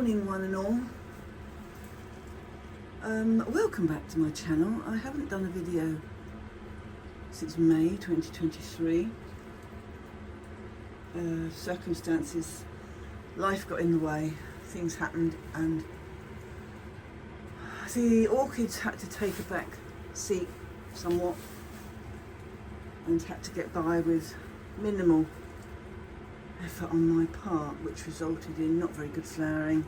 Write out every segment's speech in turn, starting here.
morning one and all. Welcome back to my channel. I haven't done a video since May 2023. Circumstances, life got in the way, things happened, and the orchids had to take a back seat somewhat and had to get by with minimal effort on my part, which resulted in not very good flowering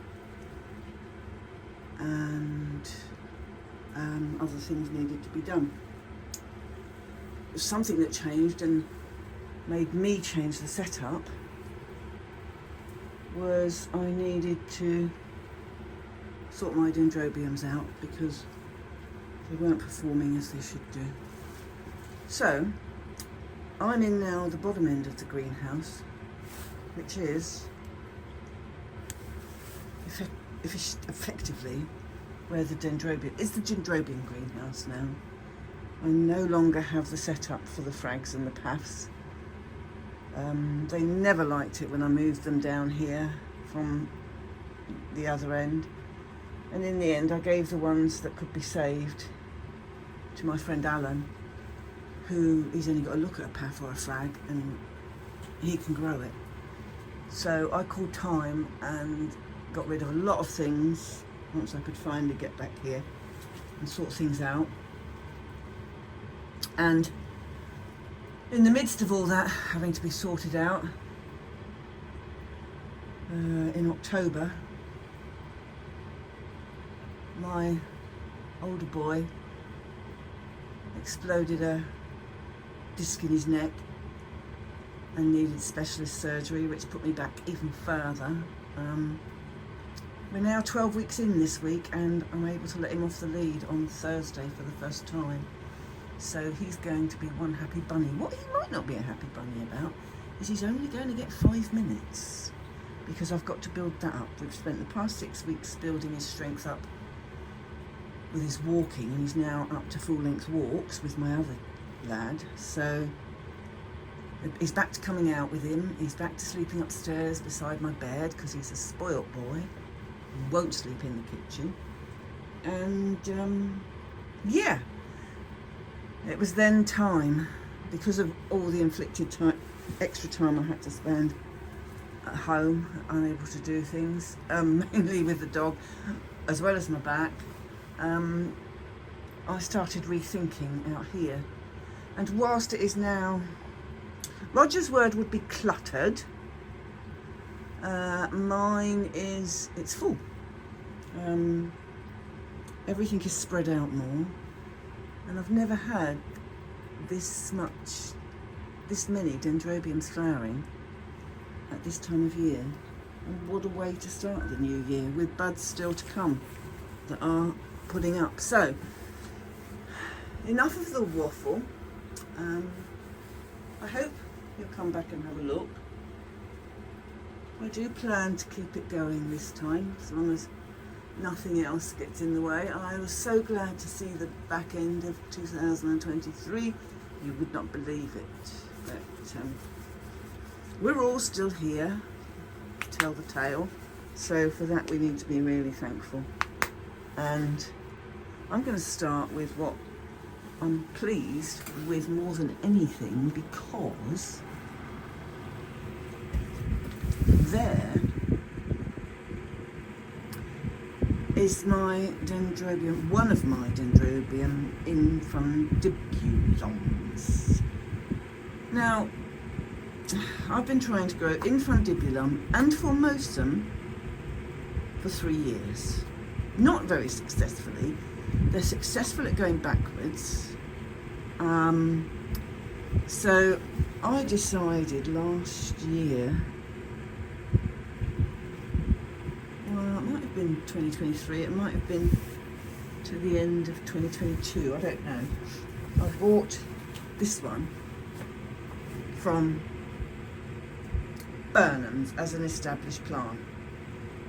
and other things needed to be done. Something that changed and made me change the setup was I needed to sort my Dendrobiums out because they weren't performing as they should do. So I'm in now the bottom end of the greenhouse, which is effectively where the Dendrobium is. The Dendrobium greenhouse now. I no longer have the setup for the frags and the paths. They never liked it when I moved them down here from the other end, and in the end I gave the ones that could be saved to my friend Alan, who he's only got to look at a path or a frag and he can grow it. So I called time and got rid of a lot of things once I could finally get back here and sort things out. And in the midst of all that having to be sorted out, in October, my older boy exploded a disc in his neck and needed specialist surgery, which put me back even further. We're now 12 weeks in this week, and I'm able to let him off the lead on Thursday for the first time. So he's going to be one happy bunny. What he might not be a happy bunny about is he's only going to get 5 minutes, because I've got to build that up. We've spent the past 6 weeks building his strength up with his walking, and he's now up to full-length walks with my other lad. So he's back to coming out with him. He's back to sleeping upstairs beside my bed because he's a spoilt boy. He won't sleep in the kitchen. And yeah, it was then time, because of all the inflicted extra time I had to spend at home, unable to do things, mainly with the dog, as well as my back. I started rethinking out here. And whilst it is now, Roger's word would be cluttered, mine is, it's full. Everything is spread out more, and I've never had this many Dendrobiums flowering at this time of year. And what a way to start the new year, with buds still to come that are putting up. So enough of the waffle. I hope you'll come back and have a look. I do plan to keep it going this time, as long as nothing else gets in the way. I was so glad to see the back end of 2023. You would not believe it, but we're all still here to tell the tale. So for that we need to be really thankful. And I'm going to start with what I'm pleased with more than anything, because there is my Dendrobium, one of my Dendrobium infundibulums. Now, I've been trying to grow infundibulum and formosum for 3 years. Not very successfully. They're successful at going backwards. So I decided last year, well, it might have been 2023, it might have been to the end of 2022, I don't know. I bought this one from Burnham's as an established plant,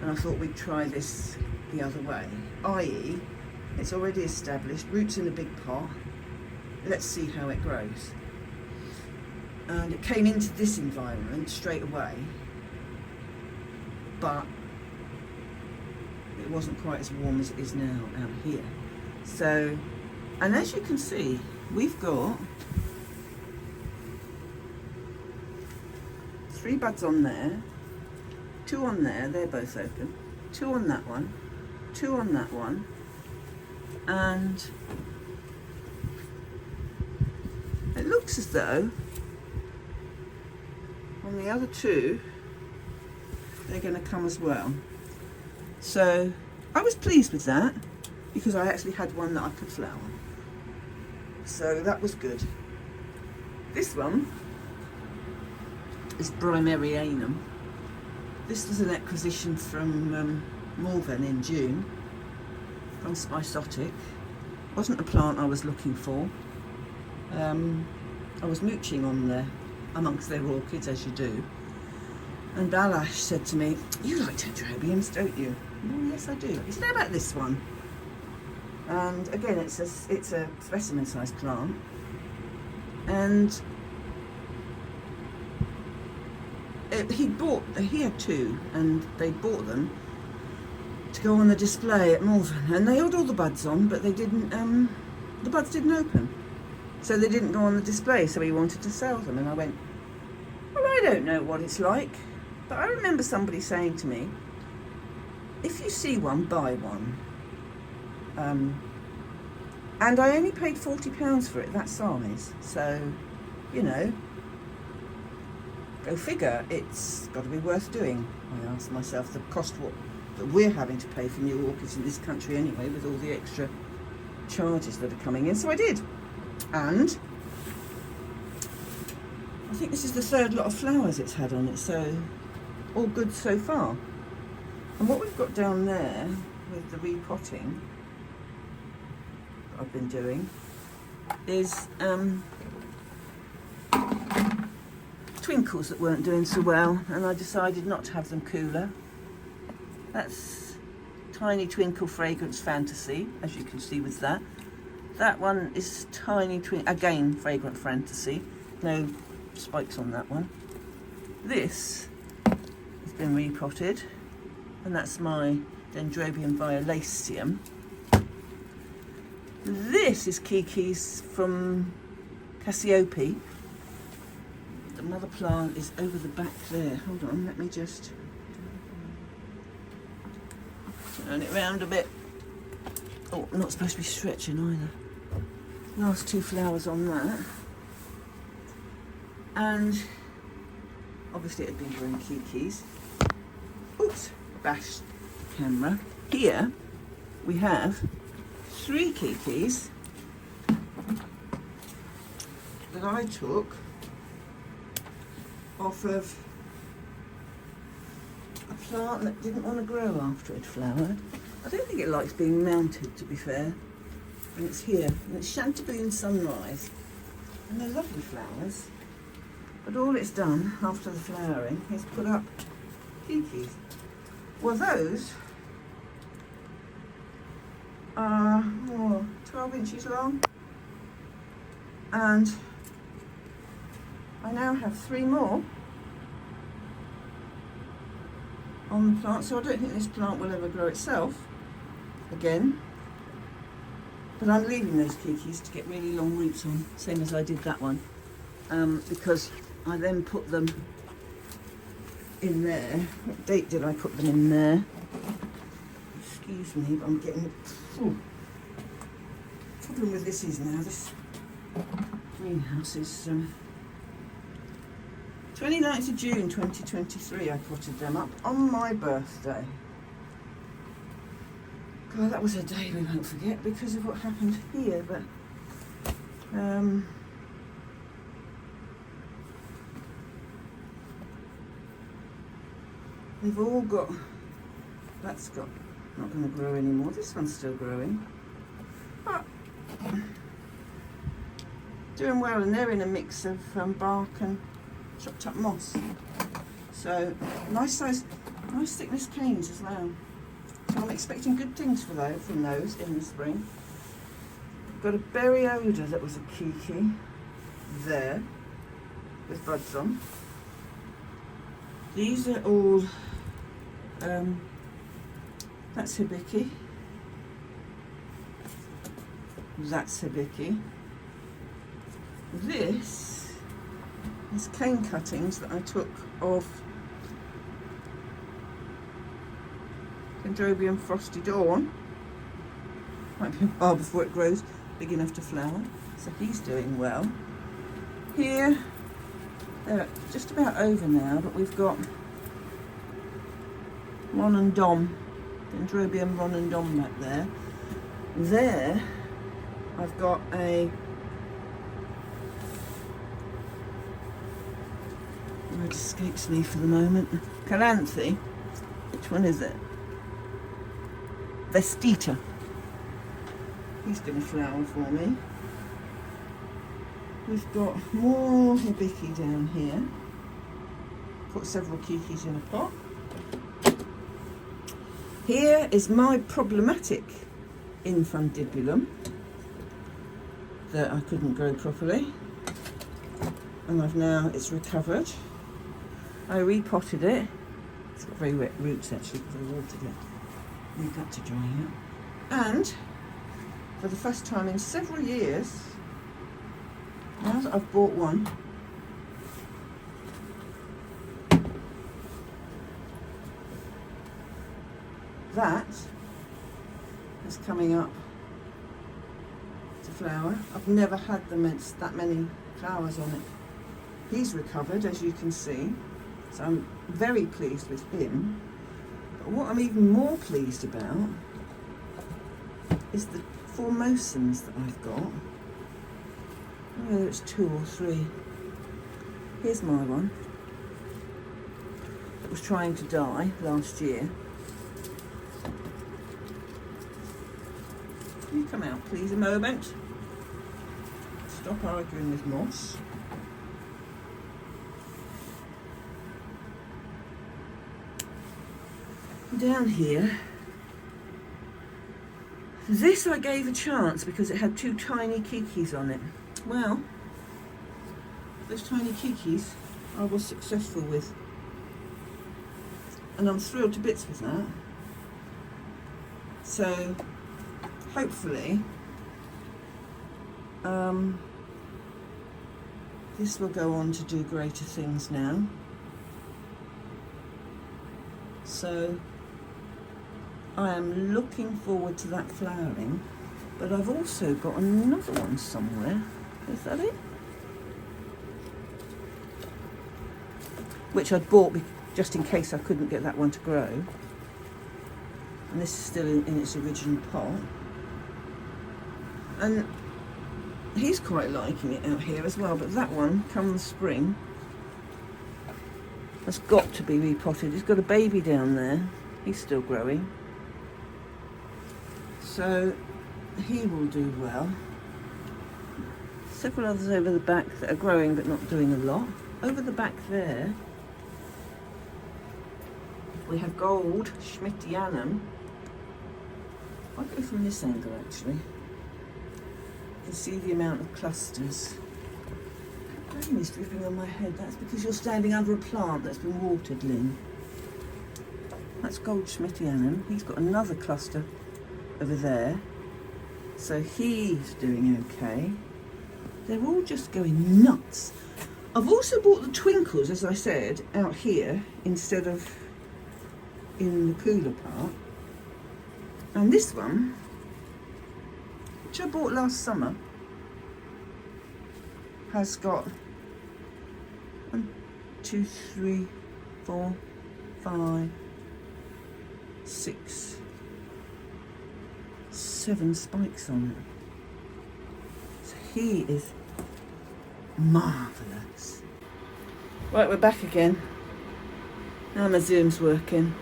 and I thought we'd try this the other way, i.e. it's already established, roots in a big pot, let's see how it grows. And it came into this environment straight away, but it wasn't quite as warm as it is now out here. So, and as you can see, we've got 3 buds on there, 2 on there, they're both open, 2 on that one, 2 on that one, and it looks as though on the other 2 they're going to come as well. So I was pleased with that because I actually had one that I could flower, so that was good. This one is Bromerianum. This was an acquisition from Malvern in June from Spiceotic. Wasn't a plant I was looking for. I was mooching on there amongst their orchids, as you do, and Balash said to me, "You like Dendrobiums, don't you?" "Oh, yes, I do." He said, "How about this one?" And again, it's a specimen-sized plant, and he had 2, and they bought them to go on the display at Malvern, and they had all the buds on, but they didn't. The buds didn't open, so they didn't go on the display. So he wanted to sell them, and I went, "Well, I don't know what it's like, but I remember somebody saying to me, if you see one, buy one." And I only paid £40 for it, that size. So, you know, go figure, it's got to be worth doing. I asked myself the cost that we're having to pay for new orchids in this country anyway, with all the extra charges that are coming in. So I did. And I think this is the 3rd lot of flowers it's had on it, so all good so far. And what we've got down there with the repotting that I've been doing is twinkles that weren't doing so well, and I decided not to have them cooler. That's Tiny Twinkle Fragrance Fantasy, as you can see with that. That one is Tiny Twinkle, again Fragrant Fantasy, no spikes on that one. This has been repotted, and that's my Dendrobium violaceum. This is Kiki's from Cassiope. The mother plant is over the back there. Hold on, let me just turn it round a bit. Oh, I'm not supposed to be stretching either. Last 2 flowers on that. And obviously it had been growing Kiki's. Oops, bashed the camera. Here we have 3 Kiki's that I took off of a plant that didn't want to grow after it flowered. I don't think it likes being mounted, to be fair. And it's here, and it's Chantaboon Sunrise. And they're lovely flowers. But all it's done after the flowering is put up Kiki's. Well, those are 12 inches long. And I now have 3 more on the plant, so I don't think this plant will ever grow itself again. But I'm leaving those Kiki's to get really long roots on, same as I did that one, because I then put them in there. What date did I put them in there? Excuse me, but I'm getting... Problem with this is now, this greenhouse is 29th of June 2023 I potted them up on my birthday. God, that was a day we won't forget because of what happened here, but they've all got, that's got, not going to grow anymore. This one's still growing, but doing well, and they're in a mix of bark and chopped up moss. So nice size, nice thickness canes as well. So I'm expecting good things from those in the spring. Got a berry odour that was a Kiki there with buds on. These are all That's hibiki. That's hibiki. This is cane cuttings that I took of Dendrobium Frosty Dawn. Might be a while before it grows big enough to flower, so he's doing well. Here, they're just about over now, but we've got Ron and Dom, Dendrobium Ron and Dom back there. There, I've got a word escapes me for the moment. Calanthe. Which one is it? Vestita. He's going to flower for me. We've got more hibiki down here. Put several kikis in a pot. Here is my problematic infundibulum that I couldn't grow properly, and it's recovered. I repotted it. It's got very wet roots actually because I watered it. Need that to dry out. And for the first time in several years, now that I've bought one, that is coming up to flower. I've never had that many flowers on it. He's recovered, as you can see, so I'm very pleased with him. But what I'm even more pleased about is the formosans that I've got. I don't know whether it's 2 or 3. Here's my one that was trying to die last year. Can you come out please a moment? Stop arguing with moss. Down here, this I gave a chance because it had 2 tiny kikis on it. Well, those tiny kikis I was successful with, and I'm thrilled to bits with that. So hopefully this will go on to do greater things now. So I am looking forward to that flowering, but I've also got another one somewhere. Is that it? Which I'd bought just in case I couldn't get that one to grow. And this is still in its original pot. And he's quite liking it out here as well, but that one, come the spring, has got to be repotted. He's got a baby down there. He's still growing. So he will do well. Several others over the back that are growing but not doing a lot. Over the back there, we have gold Schmittianum. I'll go from this angle actually. You can see the amount of clusters. Rain is dripping on my head. That's because you're standing under a plant that's been watered, Lynn. That's gold Schmittianum. He's got another cluster over there. So he's doing okay. They're all just going nuts. I've also bought the twinkles, as I said, out here instead of in the cooler part. And this one, which I bought last summer, has got 1, 2, 3, 4, 5, 6, 7 spikes on it. So he is marvellous. Right, we're back again. Now my zoom's working.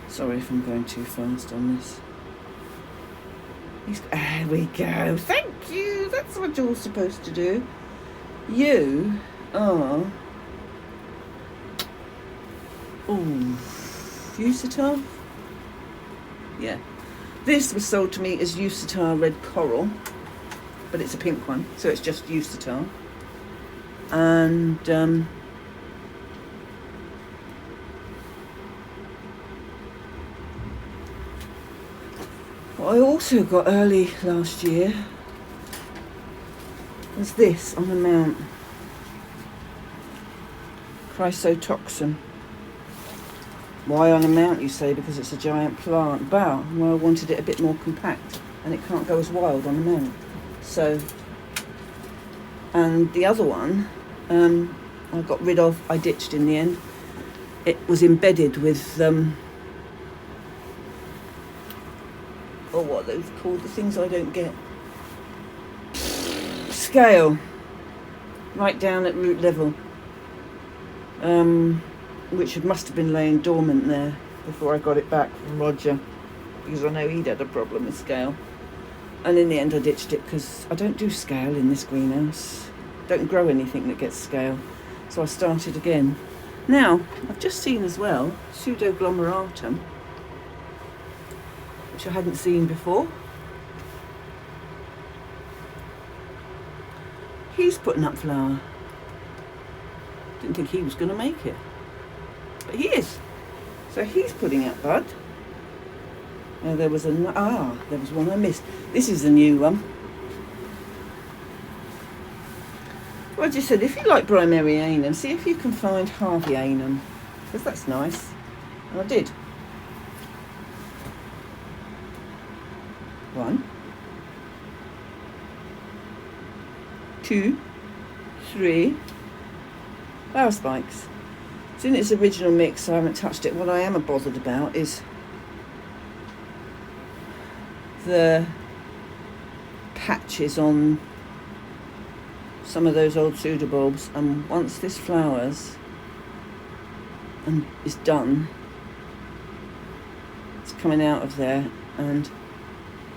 Sorry if I'm going too fast on this. There we go. Thank you. That's what you're supposed to do. You are... Oh. Fusitar? Yeah. This was sold to me as Fusitar Red Coral, but it's a pink one, so it's just Fusitar. And what I also got early last year was this on the mount. Chrysotoxin. Why on a mount, you say? Because it's a giant plant. Well, I wanted it a bit more compact, and it can't go as wild on a mount. So, and the other one, I got rid of. I ditched in the end. It was embedded with oh, what are those called? The things I don't get. Scale. Right down at root level. Which must have been laying dormant there before I got it back from Roger, because I know he'd had a problem with scale. And in the end I ditched it because I don't do scale in this greenhouse. Don't grow anything that gets scale. So I started again. Now, I've just seen as well Pseudoglomeratum, which I hadn't seen before. He's putting up flower. Didn't think he was going to make it. But he is. So he's putting up bud. There was one I missed. This is a new one. Roger said, if you like Bromerianum, see if you can find Harveyanum, because that's nice. And I did. 1, 2, 3 flower spikes. It's in its original mix, so I haven't touched it. What I am bothered about is the patches on some of those old pseudobulbs, and once this flowers and is done, it's coming out of there, and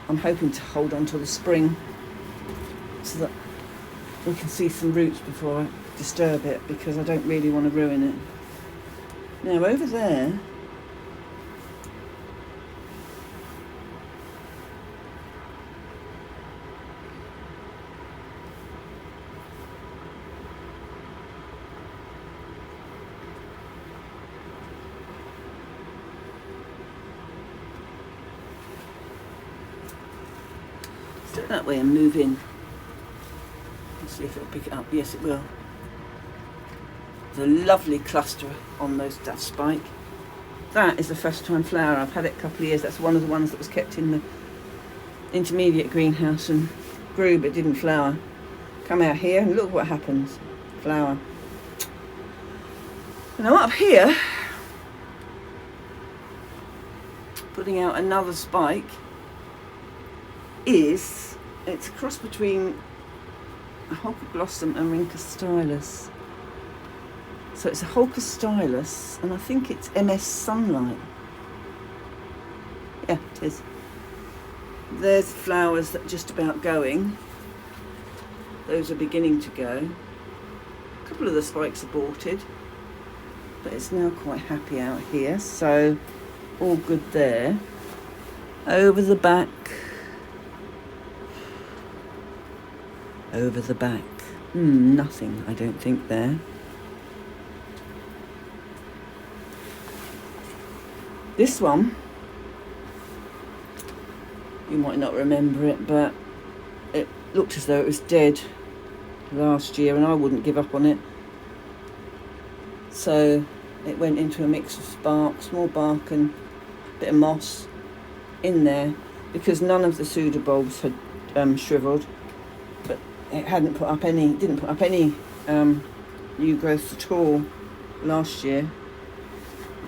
I'm hoping to hold on till the spring so that we can see some roots before I disturb it, because I don't really want to ruin it. Now over there, let's do it that way and move in. Let's see if it'll pick it up. Yes, it will. There's a lovely cluster on that spike. That is the first time flower. I've had it a couple of years. That's one of the ones that was kept in the intermediate greenhouse and grew but didn't flower. Come out here and look what happens. Flower. Now up here, putting out another spike, it's a cross between a Holcoglossum and Rhynchus stylus. So it's a Holcus stylus, and I think it's MS Sunlight. Yeah, it is. There's flowers that are just about going. Those are beginning to go. A couple of the spikes aborted, but it's now quite happy out here, so all good there. Over the back. Over the back. Nothing, I don't think, there. This one, you might not remember it, but it looked as though it was dead last year, and I wouldn't give up on it. So it went into a mix of small bark and a bit of moss in there, because none of the pseudobulbs had shriveled, but it didn't put up any new growth at all last year.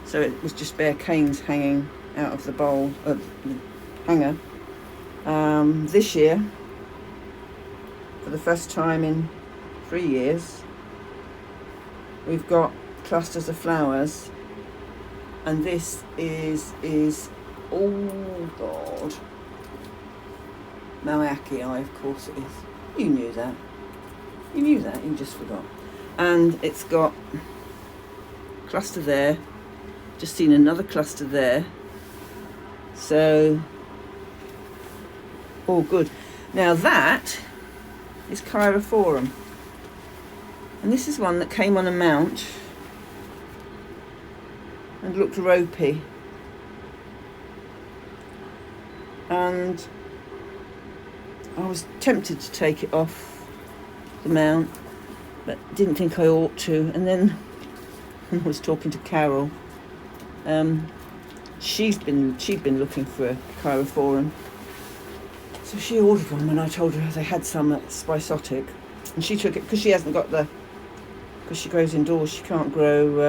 So it was just bare canes hanging out of the bowl, the hanger. This year, for the first time in 3 years, we've got clusters of flowers, and this is oh God, Malachi, of course it is. You knew that. You knew that. You just forgot. And it's got a cluster there. just seen another cluster there. So, all good. Now that is Chiraphorum. And this is one that came on a mount and looked ropey. And I was tempted to take it off the mount, but didn't think I ought to. And then I was talking to Carol. She'd been looking for a Chiraphorum. So she ordered one when I told her they had some at Spisotic. And she took it because she hasn't got the, because she grows indoors, she can't grow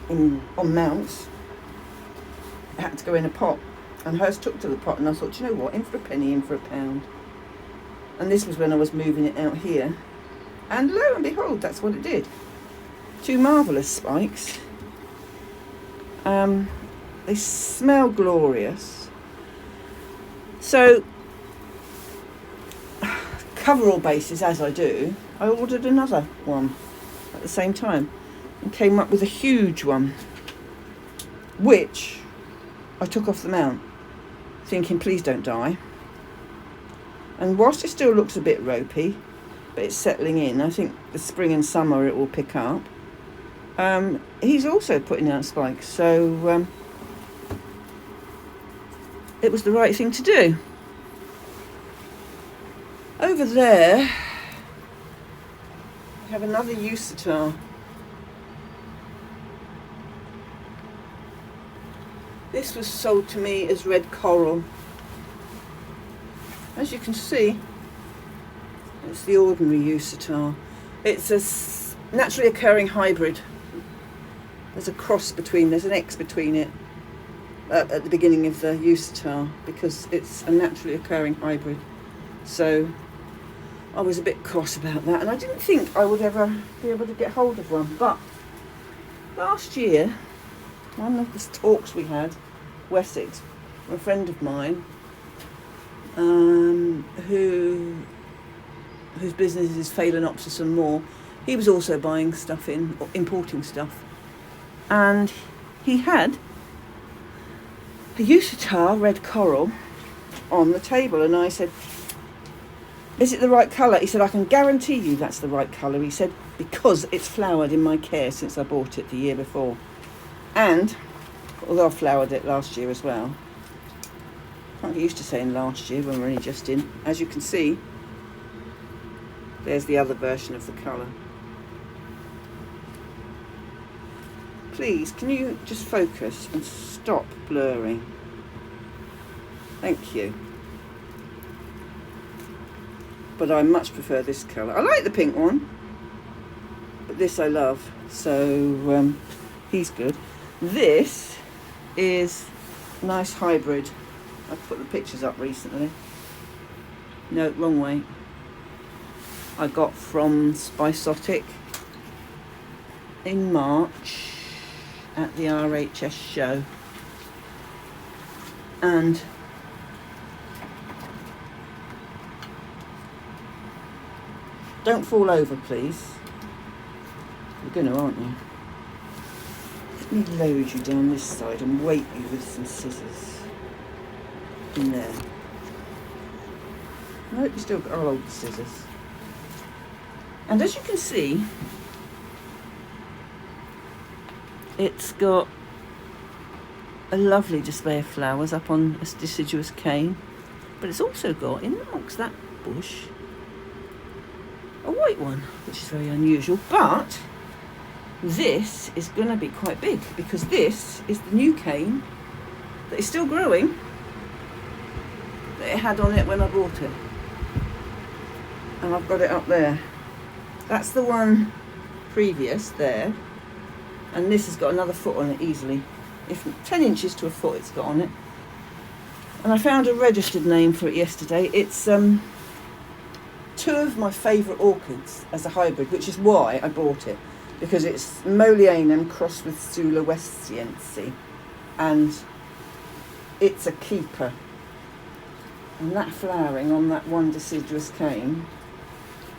on mounts. It had to go in a pot. And hers took to the pot, and I thought, you know what, in for a penny, in for a pound. And this was when I was moving it out here. And lo and behold, that's what it did. Two marvellous spikes. They smell glorious. So, cover all bases as I do, I ordered another one at the same time and came up with a huge one, which I took off the mount, thinking please don't die. And whilst it still looks a bit ropey, but it's settling in, I think the spring and summer it will pick up. He's also putting out spikes, so it was the right thing to do. Over there, we have another Eucetar. This was sold to me as red coral. As you can see, it's the ordinary Eucetar. It's a naturally occurring hybrid. There's a cross between, there's an X between it at the beginning of the Eucetar because it's a naturally occurring hybrid. So I was a bit cross about that, and I didn't think I would ever be able to get hold of one. But last year, one of the talks we had, Wessex, a friend of mine, whose business is Phalaenopsis and more, he was also buying stuff in, or importing stuff, and he had a Eucetar red coral on the table, and I said, is it the right colour? He said, I can guarantee you that's the right colour. He said, because it's flowered in my care since I bought it the year before. And, although I flowered it last year as well, can't get used to saying last year when we're only just in. As you can see, there's the other version of the colour. Please, can you just focus and stop blurring? Thank you. But I much prefer this colour. I like the pink one, but this I love. So he's good. This is a nice hybrid. I've put the pictures up recently. No, wrong way. I got from Spisotic in March at the RHS show. And don't fall over, please. You're gonna, aren't you? Let me load you down this side and weight you with some scissors. In there. No, you still got, I'll hold the scissors. And as you can see, it's got a lovely display of flowers up on a deciduous cane, but it's also got, in amongst that bush, a white one, which is very unusual. But this is going to be quite big because this is the new cane that is still growing that it had on it when I bought it, and I've got it up there. That's the one previous there, and this has got another foot on it easily. If 10 inches to a foot it's got on it. And I found a registered name for it yesterday. It's two of my favourite orchids as a hybrid, which is why I bought it, because it's Mollianum crossed with Sulawesiense, and it's a keeper. And that flowering on that one deciduous cane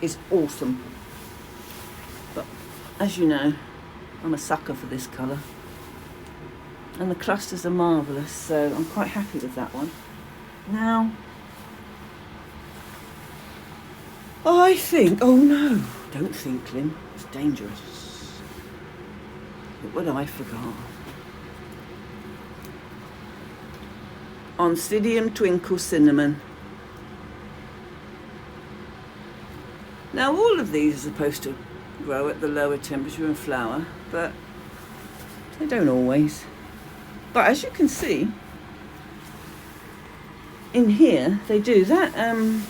is awesome. But as you know, I'm a sucker for this colour. And the clusters are marvellous, so I'm quite happy with that one. Now, I think, oh no, don't think, Lynn, it's dangerous. What would I forgot? Oncidium Twinkle Cinnamon. Now all of these are supposed to grow at the lower temperature and flower, but they don't always. But as you can see, in here they do. That's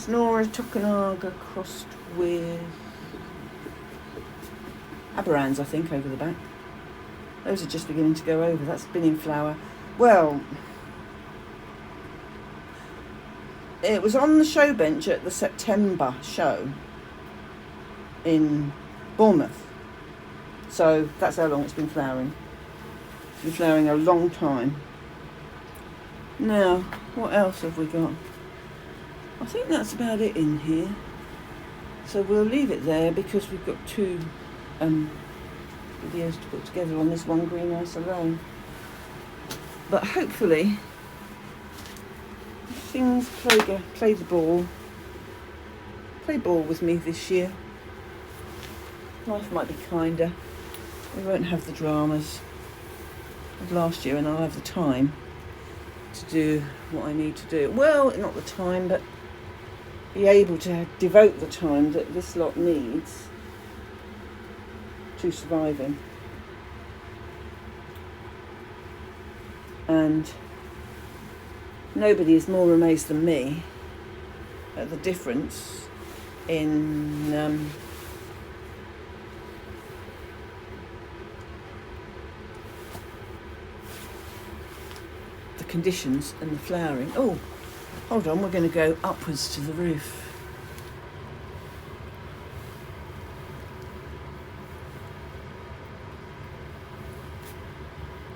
Nora Tokunaga crossed with Aberrans, I think, over the back. Those are just beginning to go over. That's been in flower. Well, it was on the show bench at the September show in Bournemouth. So that's how long it's been flowering. It's been flowering a long time. Now, what else have we got? I think that's about it in here. So we'll leave it there because we've got two videos to put together on this one greenhouse alone. But hopefully things play ball with me this year. Life might be kinder. We won't have the dramas of last year, and I'll have the time to do what I need to do. Well, not the time, but be able to devote the time that this lot needs to surviving. And nobody is more amazed than me at the difference in the conditions and the flowering. Oh, hold on, we're going to go upwards to the roof.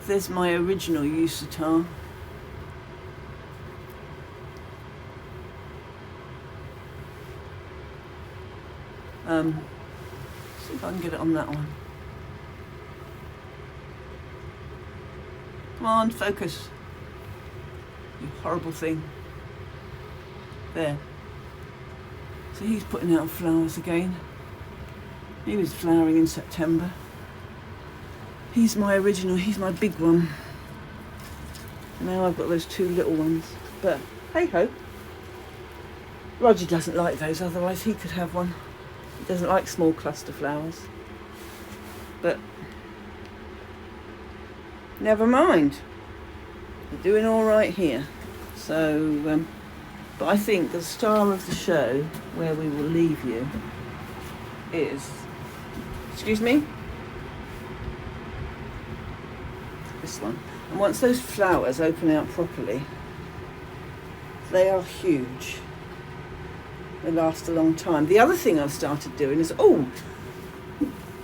There's my original Eustatar. See if I can get it on that one. Come on, focus. You horrible thing. There. So he's putting out flowers again. He was flowering in September. He's my original, he's my big one. Now I've got those two little ones. But hey ho. Roger doesn't like those, otherwise he could have one. He doesn't like small cluster flowers. But never mind. We're doing all right here. So, but I think the star of the show, where we will leave you, is, excuse me? This one. And once those flowers open out properly, they are huge. They last a long time. The other thing I've started doing is, oh,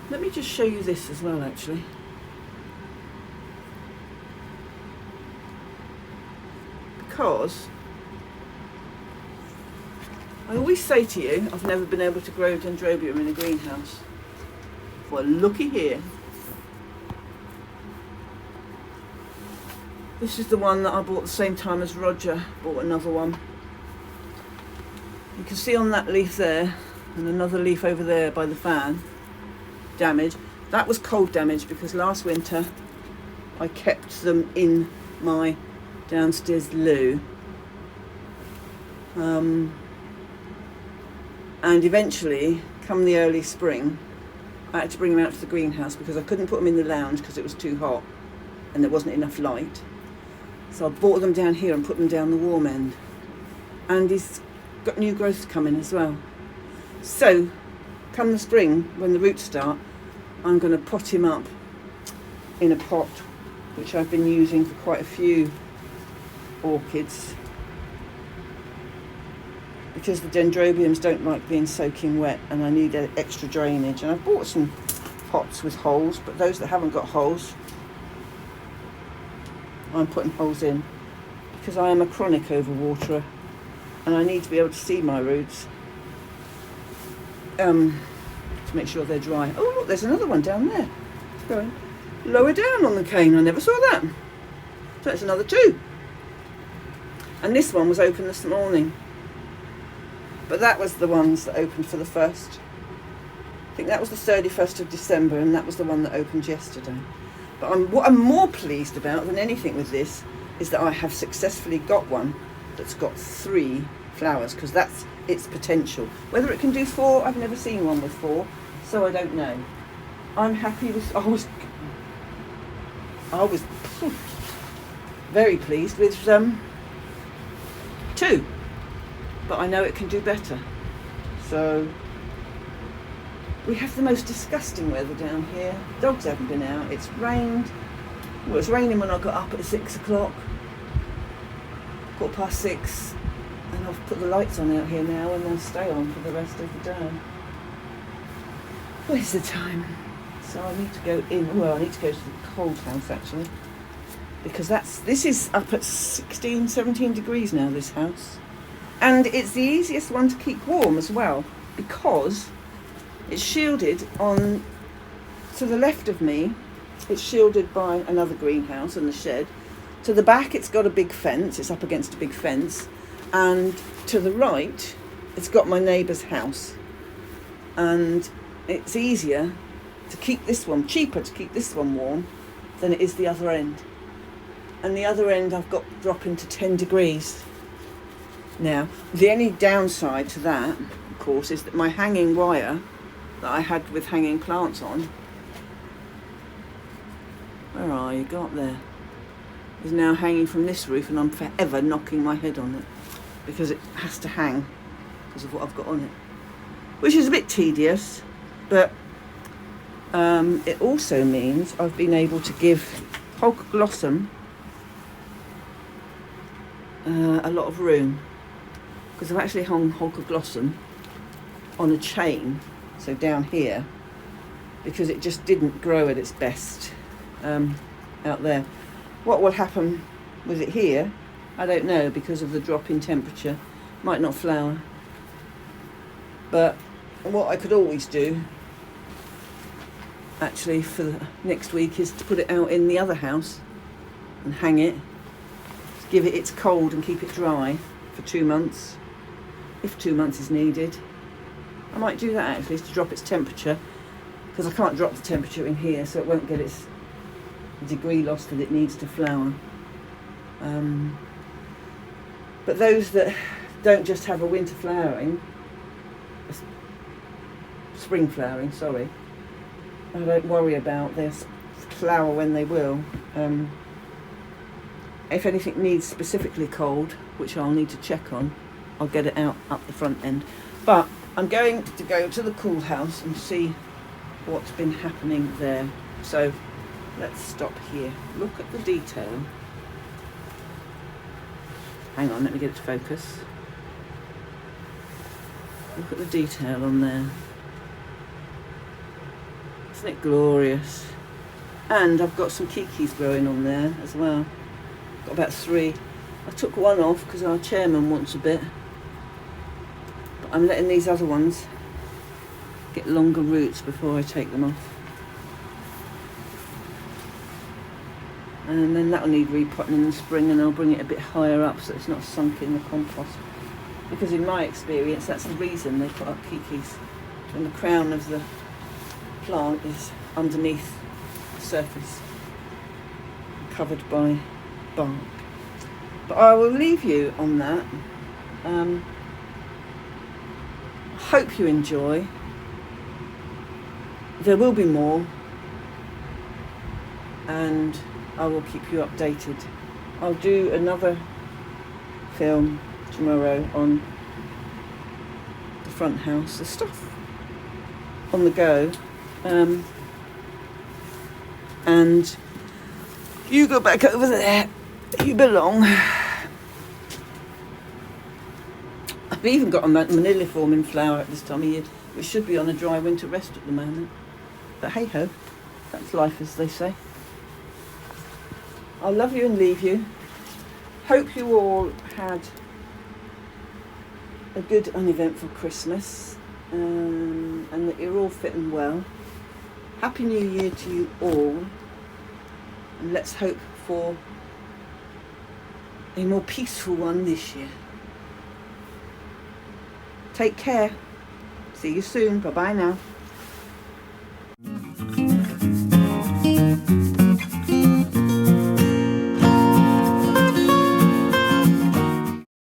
let me just show you this as well, actually. Because I always say to you, I've never been able to grow Dendrobium in a greenhouse. Well, looky here. This is the one that I bought the same time as Roger bought another one. You can see on that leaf there, and another leaf over there by the fan, damage. That was cold damage because last winter I kept them in my downstairs loo. And eventually, come the early spring, I had to bring them out to the greenhouse because I couldn't put them in the lounge because it was too hot and there wasn't enough light. So I brought them down here and put them down the warm end. And he's got new growth coming as well. So, come the spring, when the roots start, I'm going to pot him up in a pot, which I've been using for quite a few orchids. Because the Dendrobiums don't like being soaking wet and I need extra drainage. And I've bought some pots with holes, but those that haven't got holes, I'm putting holes in because I am a chronic overwaterer and I need to be able to see my roots. to make sure they're dry. Oh look, there's another one down there. It's going lower down on the cane. I never saw that. So it's another 2. And this one was open this morning. But that was the ones that opened for the 1st. I think that was the 31st of December, and that was the one that opened yesterday. But what I'm more pleased about than anything with this is that I have successfully got one that's got 3 flowers, because that's its potential. Whether it can do 4, I've never seen one with 4, so I don't know. I'm happy with, I was very pleased with 2, but I know it can do better. So we have the most disgusting weather down here. Dogs haven't been out. It's rained. Well, it was raining when I got up at 6 o'clock, 6:15, and I've put the lights on out here now, and they'll stay on for the rest of the day. Where's the time? So I need to go in. Well, I need to go to the cold house actually, because this is up at 16, 17 degrees now, this house. And it's the easiest one to keep warm as well, because it's shielded on, to the left of me, it's shielded by another greenhouse and the shed. To the back, it's got a big fence, it's up against a big fence. And to the right, it's got my neighbour's house. And it's easier to keep this one, cheaper to keep this one warm than it is the other end. And the other end I've got dropping to 10 degrees now. The only downside to that, of course, is that my hanging wire that I had with hanging plants on, where are you, got there, is now hanging from this roof, and I'm forever knocking my head on it because it has to hang because of what I've got on it, which is a bit tedious, but it also means I've been able to give Holcoglossum a lot of room, because I've actually hung Holcoglossum on a chain, so down here, because it just didn't grow at its best out there. What will happen with it here, I don't know, because of the drop in temperature. Might not flower. But what I could always do, actually, for the next week, is to put it out in the other house and hang it, give it its cold and keep it dry for 2 months, if 2 months is needed. I might do that actually, to drop its temperature, because I can't drop the temperature in here, so it won't get its degree loss that it needs to flower. But those that don't just have a winter flowering, spring flowering, sorry, I don't worry about. They'll flower when they will. If anything needs specifically cold, which I'll need to check on, I'll get it out up the front end. But I'm going to go to the cool house and see what's been happening there. So let's stop here. Look at the detail. Hang on, let me get it to focus. Look at the detail on there. Isn't it glorious? And I've got some kikis growing on there as well. Got about 3. I took one off because our chairman wants a bit. But I'm letting these other ones get longer roots before I take them off. And then that'll need repotting in the spring, and I'll bring it a bit higher up so it's not sunk in the compost. Because in my experience, that's the reason they put up kikis. When the crown of the plant is underneath the surface, covered by bark. But I will leave you on that. Hope you enjoy. There will be more, and I will keep you updated. I'll do another film tomorrow on the front house, the stuff on the go, and you go back over there, you belong. I've even got a maniliform in flower at this time of year, which should be on a dry winter rest at the moment, but hey ho, that's life, as they say. I'll love you and leave you. Hope you all had a good uneventful Christmas. and that you're all fit and well. Happy New Year to you all, and let's hope for a more peaceful one this year. Take care. See you soon. Bye bye now.